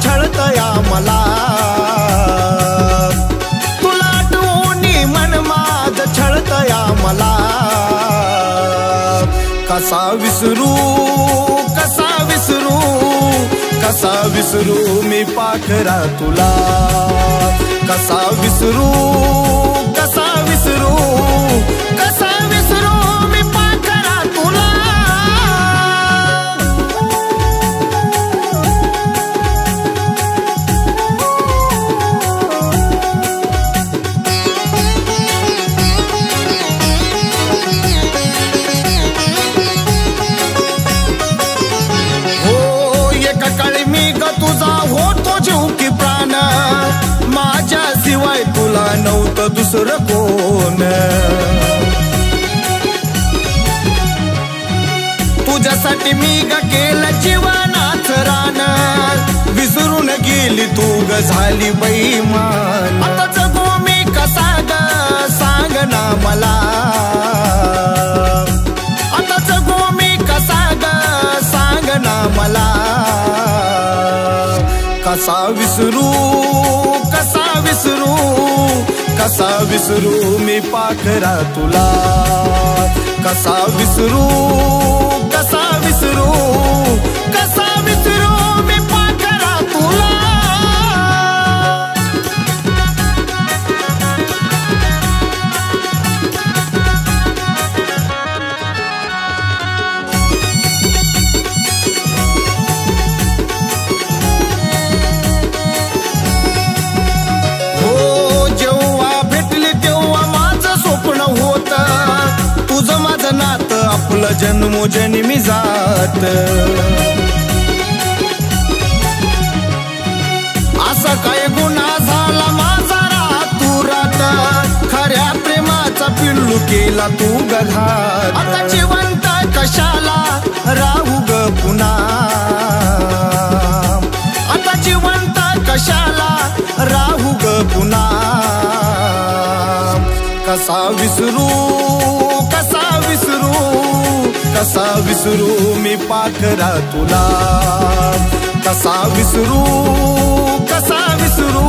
छळतया मला तुला आठवणी मन माझ छळतया मला कसा विसरू कसा विसरू कसा विसरू मी पाखरा तुला कसा विसरू कसा विसरू कसा विसरू मी पाखरा तुला तुझा होतो जीव की प्राण माझ्या शिवाय तुला नव्हतं दुसरं कोण तुझ्यासाठी मी ग केलं जीवनाच रान विसरून गेली तू ग झाली बेईमान आता जगू मी कसा ग सांग ना मला आता जगू मी कसा ग सांग ना मला कसा विसरू कसा विसरू कसा विसरू मी पाखरा तुला कसा विसरू कसा विसरू कसा विसरू मी पाखरा तुला आपलं जन्मोजन्मी जात असा काय गुन्हा झाला माझा रातुरात खऱ्या प्रेमाचा पिल्लू केला तू ग घात आता जिवंत कशाला राहू ग पुन्हा आता जिवंत कशाला राहू ग पुन्हा कसा विसरू कसा विसरू कसा विसरू मी पाखरा तुला कसा विसरू कसा विसरू